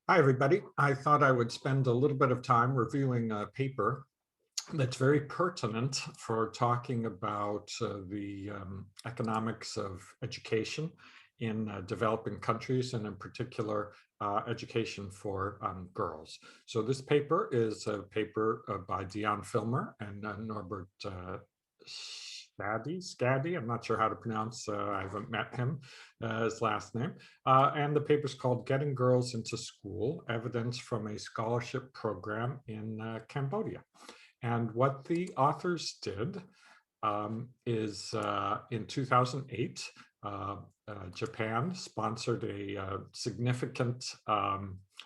Hi, everybody. I thought I would spend a little bit of time reviewing a paper that's very pertinent for talking about the economics of education in developing countries, and in particular, education for girls. So this paper is a paper by Dion Filmer and Norbert Schady. I'm not sure how to pronounce, I haven't met him, his last name. And the paper is called Getting Girls into School, Evidence from a Scholarship Program in Cambodia. And what the authors did is in 2008, Japan sponsored a significant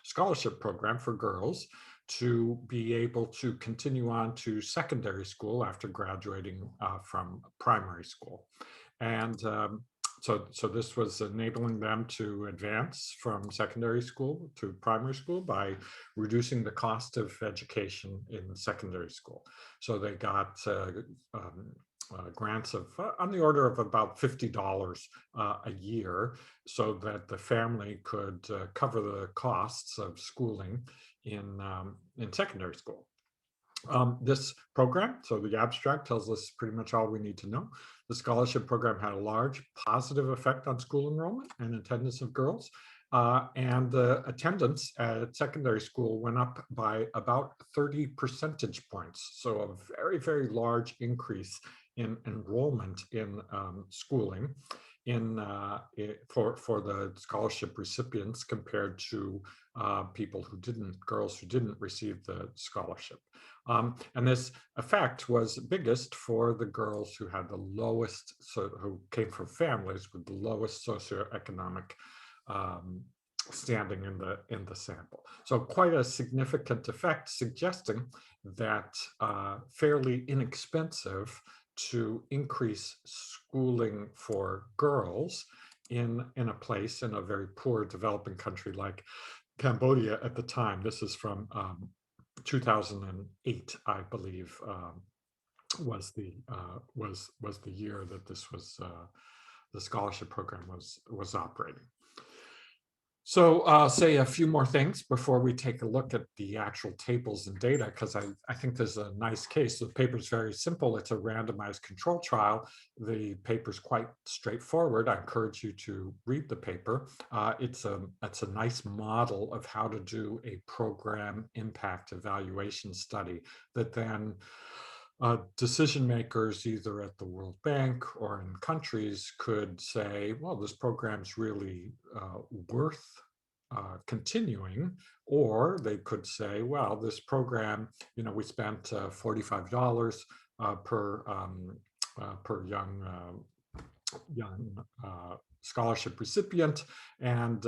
scholarship program for girls to be able to continue on to secondary school after graduating from primary school. And so this was enabling them to advance from secondary school to primary school by reducing the cost of education in secondary school. So they got grants of on the order of about $50 a year, so that the family could cover the costs of schooling in secondary school. This program, so the abstract tells us pretty much all we need to know. The scholarship program had a large positive effect on school enrollment and attendance of girls, and the attendance at secondary school went up by about 30 percentage points. So a very, very large increase in enrollment in schooling for the scholarship recipients compared to girls who didn't receive the scholarship. And this effect was biggest for the girls who had the lowest, who came from families with the lowest socioeconomic standing in the sample. So quite a significant effect, suggesting that fairly inexpensive to increase schooling for girls in a place, in a very poor developing country like Cambodia at the time. This is from 2008, I believe, was the year that this was the scholarship program was operating. So I'll say a few more things before we take a look at the actual tables and data, because I think there's a nice case. The paper is very simple. It's a randomized control trial. The paper is quite straightforward. I encourage you to read the paper. It's a nice model of how to do a program impact evaluation study that then decision makers, either at the World Bank or in countries, could say, well, this program's really worth continuing, or they could say, well, this program, we spent $45 per young scholarship recipient, and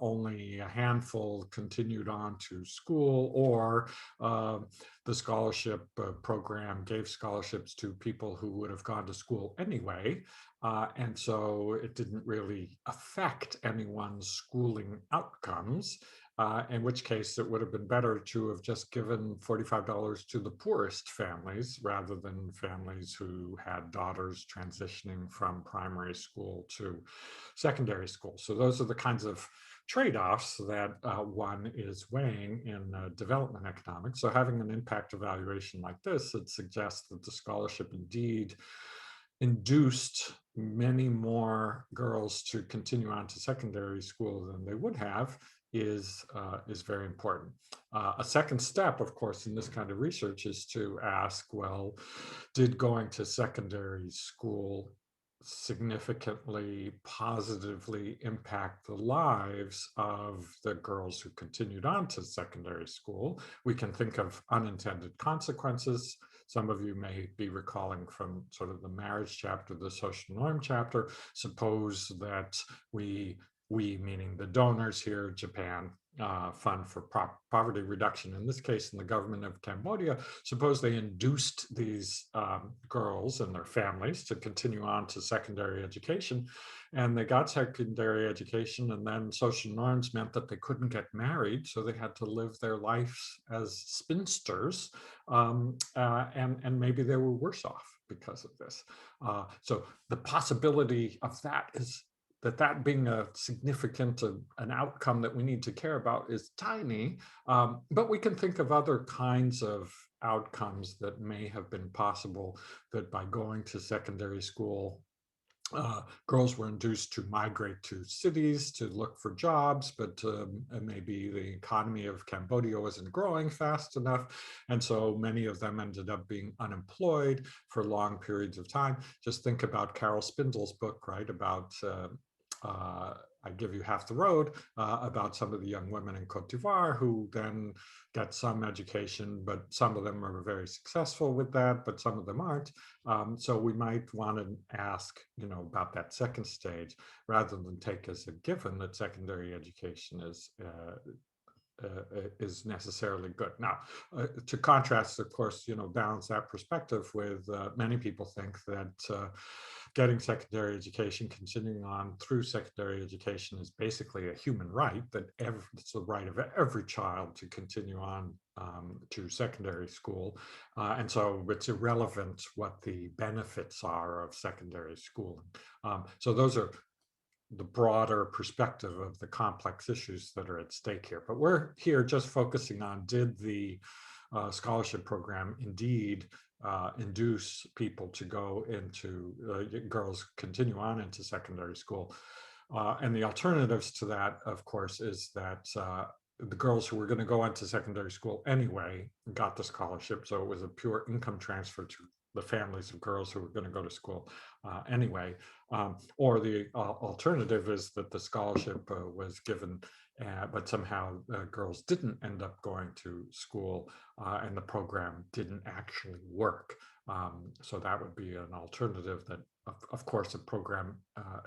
only a handful continued on to school, or the scholarship program gave scholarships to people who would have gone to school anyway, and so it didn't really affect anyone's schooling outcomes. In which case it would have been better to have just given $45 to the poorest families, rather than families who had daughters transitioning from primary school to secondary school. So those are the kinds of trade-offs that one is weighing in development economics. So having an impact evaluation like this, it suggests that the scholarship indeed induced many more girls to continue on to secondary school than they would have, is very important. A second step, of course, in this kind of research is to ask, well, did going to secondary school significantly positively impact the lives of the girls who continued on to secondary school? We can think of unintended consequences. Some of you may be recalling from sort of the marriage chapter, the social norm chapter. Suppose that we meaning the donors here, Japan, fund for poverty reduction, in this case in the government of Cambodia, suppose they induced these girls and their families to continue on to secondary education, and they got secondary education, and then social norms meant that they couldn't get married, so they had to live their lives as spinsters, and maybe they were worse off because of this. So the possibility of that is that being a significant an outcome that we need to care about is tiny, but we can think of other kinds of outcomes that may have been possible, that by going to secondary school, girls were induced to migrate to cities to look for jobs, but maybe the economy of Cambodia wasn't growing fast enough. And so many of them ended up being unemployed for long periods of time. Just think about Carol Spindle's book, right, about I Give You Half the Road, about some of the young women in Cote d'Ivoire who then get some education, but some of them are very successful with that, but some of them aren't. So we might want to ask, about that second stage, rather than take as a given that secondary education is necessarily good. Now, to contrast, of course, balance that perspective with many people think that getting secondary education, continuing on through secondary education, is basically a human right, that it's the right of every child to continue on to secondary school. And so it's irrelevant what the benefits are of secondary schooling. So those are the broader perspective of the complex issues that are at stake here. But we're here just focusing on, did the scholarship program indeed induce people to go into, girls continue on into secondary school? And the alternatives to that, of course, is that the girls who were going to go into secondary school anyway got the scholarship. So it was a pure income transfer to the families of girls who were going to go to school anyway. Or the alternative is that the scholarship was given, but somehow girls didn't end up going to school, and the program didn't actually work. So that would be an alternative that, of course, a program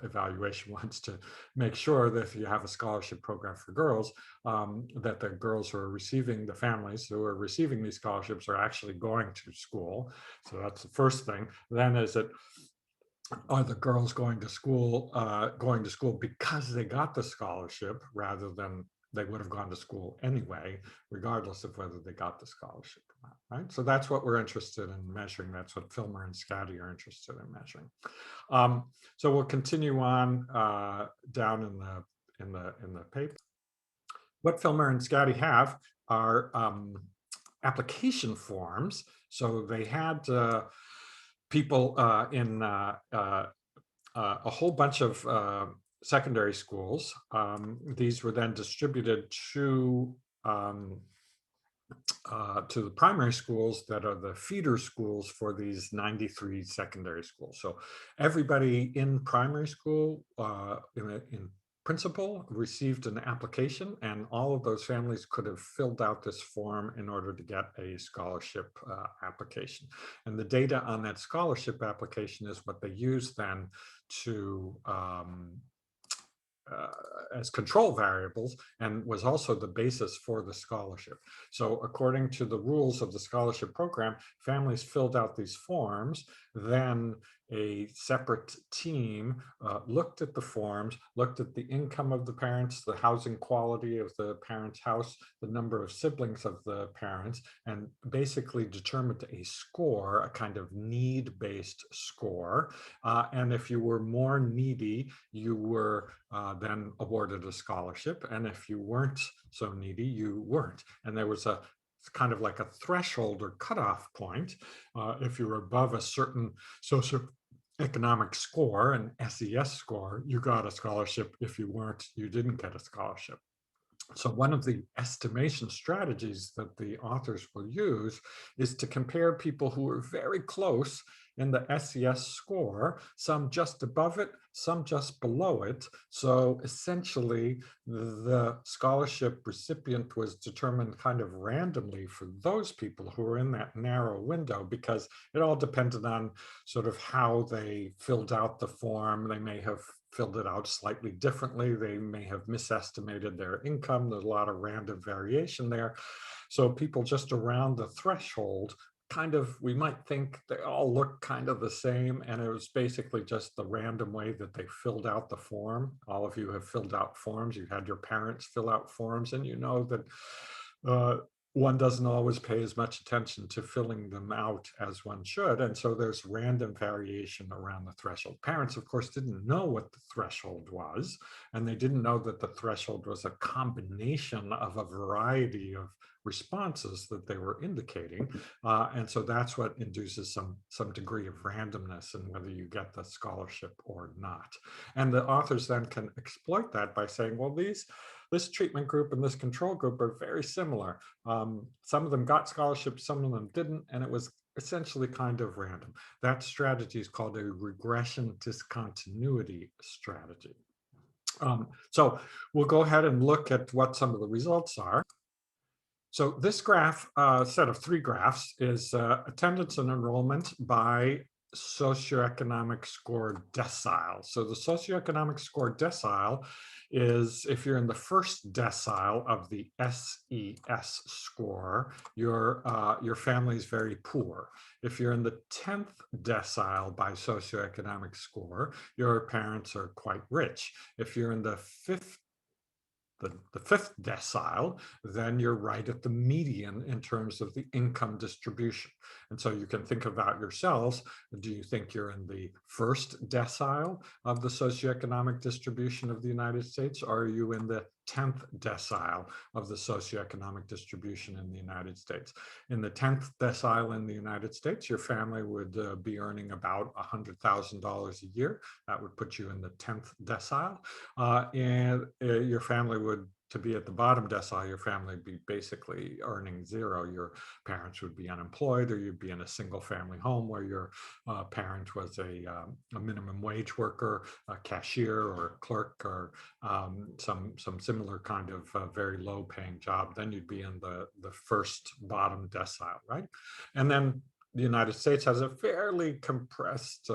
evaluation wants to make sure that if you have a scholarship program for girls, that the girls who are receiving, the families who are receiving these scholarships, are actually going to school. So that's the first thing. Then is it, are the girls going to school because they got the scholarship, rather than they would have gone to school anyway, regardless of whether they got the scholarship or not, right? So that's what we're interested in measuring. That's what Filmer and Schady are interested in measuring. So we'll continue on down in the paper. What Filmer and Schady have are application forms. So they had people in a whole bunch of secondary schools. These were then distributed to the primary schools that are the feeder schools for these 93 secondary schools. So everybody in primary school in principle received an application, and all of those families could have filled out this form in order to get a scholarship application. And the data on that scholarship application is what they use then to as control variables, and was also the basis for the scholarship. So according to the rules of the scholarship program, families filled out these forms, then a separate team looked at the forms, looked at the income of the parents, the housing quality of the parents' house, the number of siblings of the parents, and basically determined a score, a kind of need-based score. And if you were more needy, you were then awarded a scholarship. And if you weren't so needy, you weren't. And there was it's kind of like a threshold or cutoff point. If you were above a certain socioeconomic score, an SES score, you got a scholarship. If you weren't, you didn't get a scholarship. So one of the estimation strategies that the authors will use is to compare people who are very close in the SES score, some just above it, some just below it. So essentially, the scholarship recipient was determined kind of randomly for those people who were in that narrow window, because it all depended on sort of how they filled out the form. They may have filled it out slightly differently. They may have misestimated their income. There's a lot of random variation there. So people just around the threshold, kind of, we might think they all look kind of the same, and it was basically just the random way that they filled out the form. All of you have filled out forms. You had your parents fill out forms, and you know that one doesn't always pay as much attention to filling them out as one should. And so there's random variation around the threshold. Parents, of course, didn't know what the threshold was, and they didn't know that the threshold was a combination of a variety of responses that they were indicating. And so that's what induces some degree of randomness in whether you get the scholarship or not. And the authors then can exploit that by saying, well, this treatment group and this control group are very similar. Some of them got scholarships, some of them didn't, and it was essentially kind of random. That strategy is called a regression discontinuity strategy. So we'll go ahead and look at what some of the results are. So this graph, set of three graphs, is attendance and enrollment by socioeconomic score decile. So the socioeconomic score decile is if you're in the first decile of the SES score, your family is very poor. If you're in the 10th decile by socioeconomic score, your parents are quite rich. If you're in the fifth decile, then you're right at the median in terms of the income distribution. And so you can think about yourselves. Do you think you're in the first decile of the socioeconomic distribution of the United States, or are you in the 10th decile of the socioeconomic distribution in the United States? In the 10th decile in the United States, your family would be earning about $100,000 a year. That would put you in the 10th decile. And your family would, to be at the bottom decile, your family would be basically earning zero. Your parents would be unemployed, or you'd be in a single family home where your parent was a minimum wage worker, a cashier or a clerk, or some similar kind of very low paying job. Then you'd be in the first bottom decile, right? And then the United States has a fairly compressed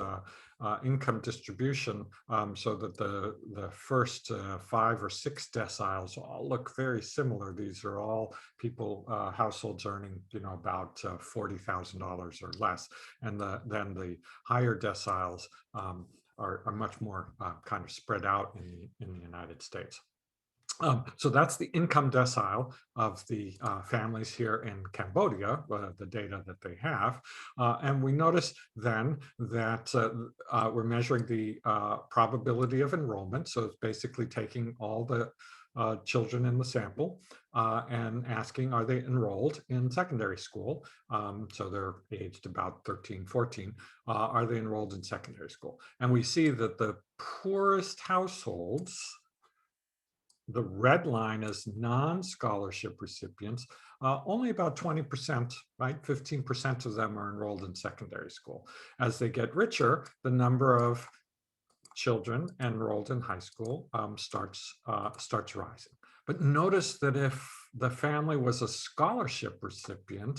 income distribution, so that the first 5 or 6 deciles all look very similar. These are all people, households earning, about $40,000 or less, and then the higher deciles are much more kind of spread out in the United States. So that's the income decile of the families here in Cambodia, the data that they have. And we notice then that we're measuring the probability of enrollment. So it's basically taking all the children in the sample and asking, are they enrolled in secondary school? So they're aged about 13, 14. Are they enrolled in secondary school? And we see that the poorest households, the red line is non-scholarship recipients, only about 20%, right? 15% of them are enrolled in secondary school. As they get richer, the number of children enrolled in high school starts rising. But notice that if the family was a scholarship recipient,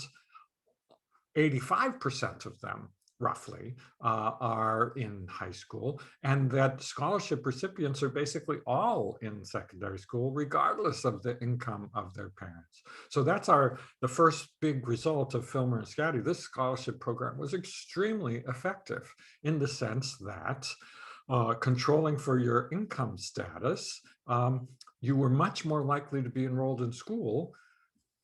85% of them roughly are in high school, and that scholarship recipients are basically all in secondary school, regardless of the income of their parents. So that's the first big result of Filmer and Schady. This scholarship program was extremely effective in the sense that controlling for your income status, you were much more likely to be enrolled in school,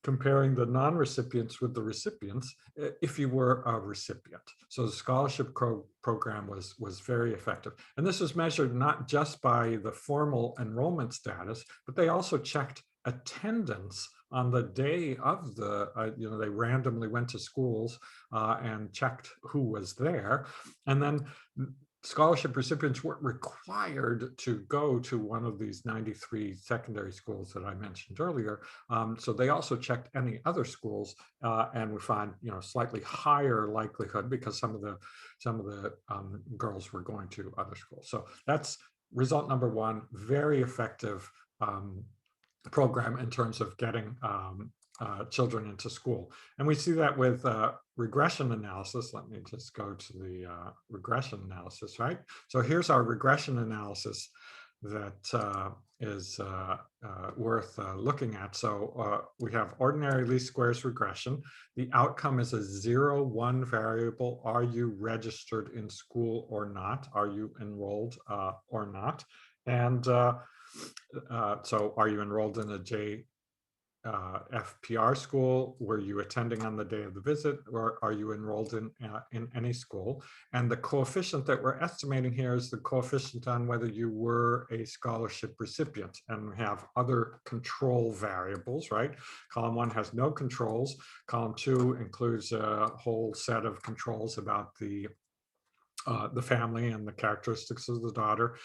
comparing the non-recipients with the recipients, if you were a recipient. So the scholarship program was very effective. And this was measured not just by the formal enrollment status, but they also checked attendance on the day of the, they randomly went to schools and checked who was there. And then scholarship recipients weren't required to go to one of these 93 secondary schools that I mentioned earlier. So they also checked any other schools, and we find slightly higher likelihood because some of the girls were going to other schools. So that's result number one. Very effective program in terms of getting children into school. And we see that with regression analysis. Let me just go to the regression analysis, right? So here's our regression analysis that is worth looking at. So we have ordinary least squares regression. The outcome is a 0-1 variable. Are you registered in school or not? Are you enrolled or not? And so are you enrolled in a FPR school? Were you attending on the day of the visit, or are you enrolled in any school? And the coefficient that we're estimating here is the coefficient on whether you were a scholarship recipient, and we have other control variables, right? Column 1 has no controls. Column 2 includes a whole set of controls about the family and the characteristics of the daughter.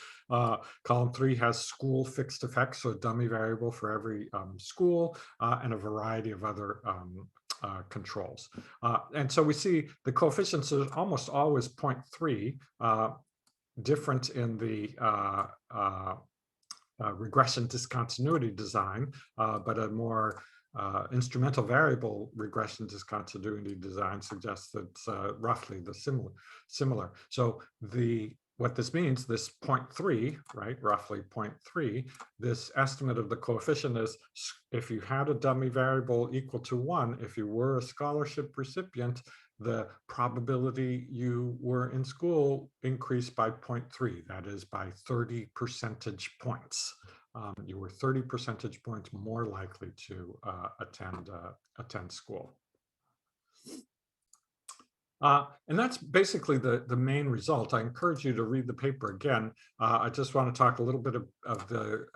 Column 3 has school fixed effects, so a dummy variable for every school, and a variety of other controls. And so we see the coefficients are almost always 0.3, different in the regression discontinuity design, but a more instrumental variable regression discontinuity design suggests that it's roughly the similar. So what this means, this 0.3, right, roughly 0.3, this estimate of the coefficient is if you had a dummy variable equal to 1, if you were a scholarship recipient, the probability you were in school increased by 0.3, that is by 30 percentage points. You were 30 percentage points more likely to attend school. And that's basically the main result. I encourage you to read the paper again. I just want to talk a little bit of the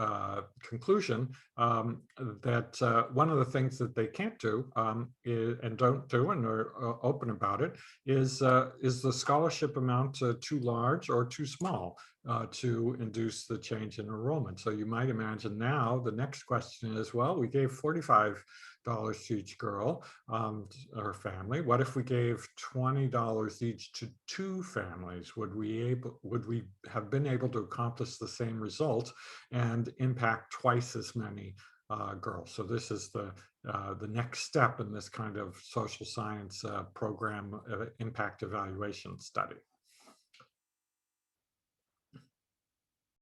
conclusion, that one of the things that they can't do and don't do and are open about it is the scholarship amount too large or too small to induce the change in enrollment? So you might imagine now the next question is, well, we gave $45 to each girl or family. What if we gave $20 each to 2 families? Would we have been able to accomplish the same result and impact twice as many girls? So this is the next step in this kind of social science program impact evaluation study.